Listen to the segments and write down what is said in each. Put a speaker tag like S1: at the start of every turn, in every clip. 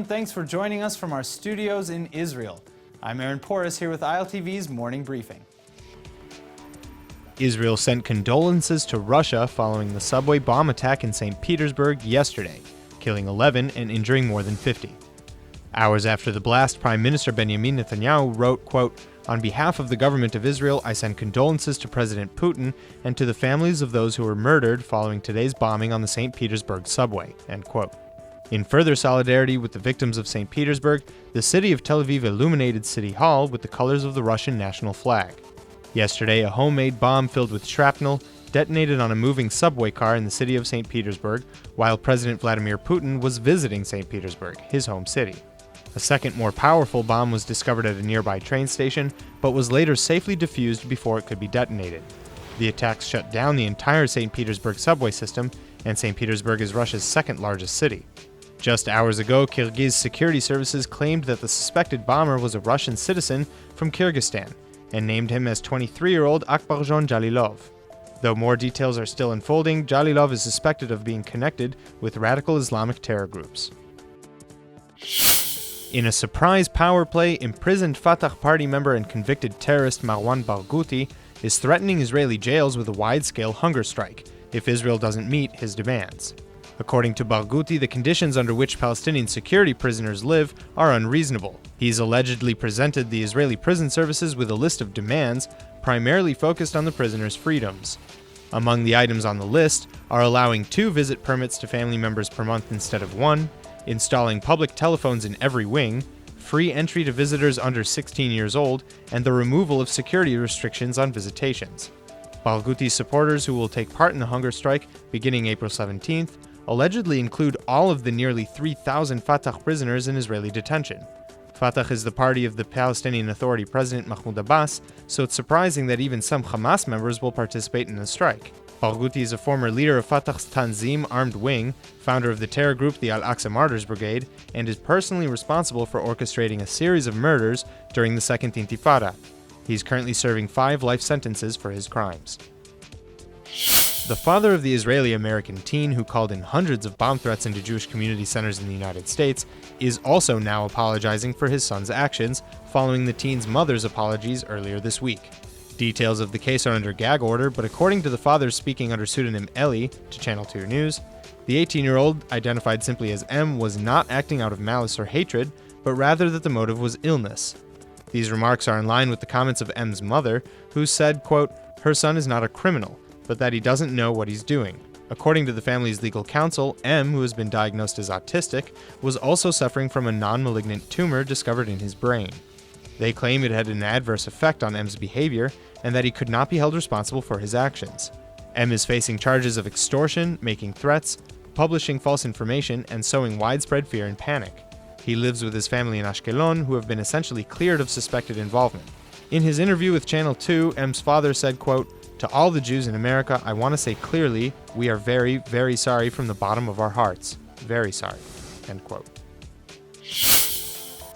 S1: Thanks for joining us from our studios in Israel. I'm Aaron Porras here with ILTV's Morning Briefing. Israel sent condolences to Russia following the subway bomb attack in St. Petersburg yesterday, killing 11 and injuring more than 50. Hours after the blast, Prime Minister Benjamin Netanyahu wrote, quote, "On behalf of the government of Israel, I send condolences to President Putin and to the families of those who were murdered following today's bombing on the St. Petersburg subway," end quote. In further solidarity with the victims of St. Petersburg, the city of Tel Aviv illuminated City Hall with the colors of the Russian national flag. Yesterday, a homemade bomb filled with shrapnel detonated on a moving subway car in the city of St. Petersburg while President Vladimir Putin was visiting St. Petersburg, his home city. A second, more powerful bomb was discovered at a nearby train station, but was later safely defused before it could be detonated. The attacks shut down the entire St. Petersburg subway system, and St. Petersburg is Russia's second largest city. Just hours ago, Kyrgyz security services claimed that the suspected bomber was a Russian citizen from Kyrgyzstan, and named him as 23-year-old Akbarjon Jalilov. Though more details are still unfolding, Jalilov is suspected of being connected with radical Islamic terror groups. In a surprise power play, imprisoned Fatah party member and convicted terrorist Marwan Barghouti is threatening Israeli jails with a wide-scale hunger strike if Israel doesn't meet his demands. According to Barghouti, the conditions under which Palestinian security prisoners live are unreasonable. He's allegedly presented the Israeli prison services with a list of demands, primarily focused on the prisoners' freedoms. Among the items on the list are allowing 2 visit permits to family members per month instead of 1, installing public telephones in every wing, free entry to visitors under 16 years old, and the removal of security restrictions on visitations. Barghouti's supporters, who will take part in the hunger strike beginning April 17th, allegedly include all of the nearly 3,000 Fatah prisoners in Israeli detention. Fatah is the party of the Palestinian Authority President Mahmoud Abbas, so it's surprising that even some Hamas members will participate in the strike. Barghouti is a former leader of Fatah's Tanzim armed wing, founder of the terror group the Al-Aqsa Martyrs Brigade, and is personally responsible for orchestrating a series of murders during the Second Intifada. He's currently serving 5 life sentences for his crimes. The father of the Israeli-American teen who called in hundreds of bomb threats into Jewish community centers in the United States is also now apologizing for his son's actions, following the teen's mother's apologies earlier this week. Details of the case are under gag order, but according to the father speaking under pseudonym Eli to Channel 2 News, the 18-year-old, identified simply as M, was not acting out of malice or hatred, but rather that the motive was illness. These remarks are in line with the comments of M's mother, who said, quote, "Her son is not a criminal, but that he doesn't know what he's doing." According to the family's legal counsel, M, who has been diagnosed as autistic, was also suffering from a non-malignant tumor discovered in his brain. They claim it had an adverse effect on M's behavior, and that he could not be held responsible for his actions. M is facing charges of extortion, making threats, publishing false information, and sowing widespread fear and panic. He lives with his family in Ashkelon, who have been essentially cleared of suspected involvement. In his interview with Channel 2, M's father said, quote, "To all the Jews in America, I want to say clearly, we are very, very sorry from the bottom of our hearts. Very sorry," end quote.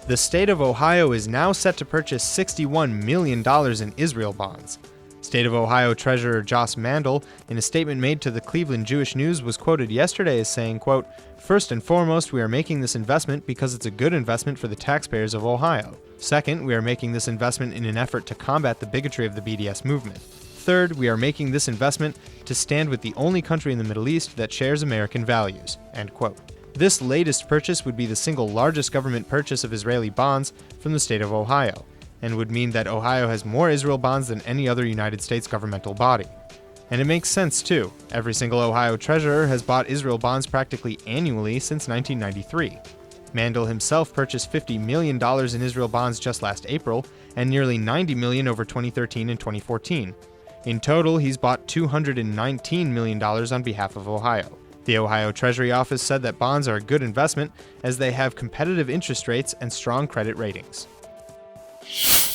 S1: The state of Ohio is now set to purchase $61 million in Israel bonds. State of Ohio Treasurer Joss Mandel, in a statement made to the Cleveland Jewish News, was quoted yesterday as saying, quote, "First and foremost, we are making this investment because it's a good investment for the taxpayers of Ohio. Second, we are making this investment in an effort to combat the bigotry of the BDS movement. Third, we are making this investment to stand with the only country in the Middle East that shares American values," end quote. This latest purchase would be the single largest government purchase of Israeli bonds from the state of Ohio, and would mean that Ohio has more Israel bonds than any other United States governmental body. And it makes sense too. Every single Ohio treasurer has bought Israel bonds practically annually since 1993. Mandel himself purchased $50 million in Israel bonds just last April, and nearly $90 million over 2013 and 2014. In total, he's bought $219 million on behalf of Ohio. The Ohio Treasury Office said that bonds are a good investment as they have competitive interest rates and strong credit ratings.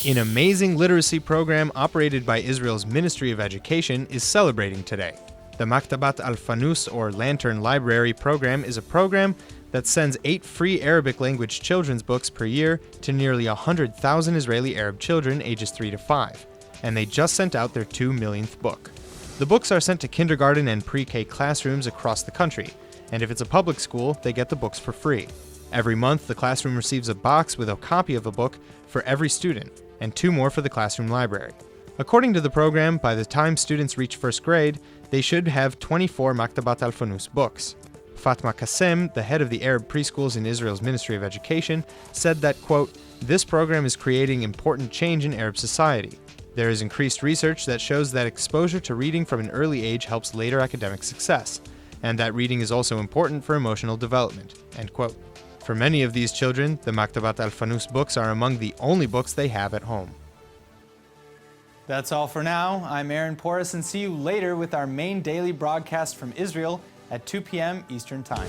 S1: An amazing literacy program operated by Israel's Ministry of Education is celebrating today. The Maktabat al-Fanus, or Lantern Library program, is a program that sends 8 free Arabic language children's books per year to nearly 100,000 Israeli Arab children ages 3 to 5, and they just sent out their 2 millionth book. The books are sent to kindergarten and pre-K classrooms across the country, and if it's a public school, they get the books for free. Every month, the classroom receives a box with a copy of a book for every student, and 2 more for the classroom library. According to the program, by the time students reach first grade, they should have 24 Maktabat al-Fanus books. Fatma Kassem, the head of the Arab preschools in Israel's Ministry of Education, said that, quote, "This program is creating important change in Arab society. There is increased research that shows that exposure to reading from an early age helps later academic success, and that reading is also important for emotional development," end quote. For many of these children, the Maktabat al-Fanus books are among the only books they have at home.
S2: That's all for now. I'm Aaron Porras, and see you later with our main daily broadcast from Israel at 2 p.m. Eastern Time.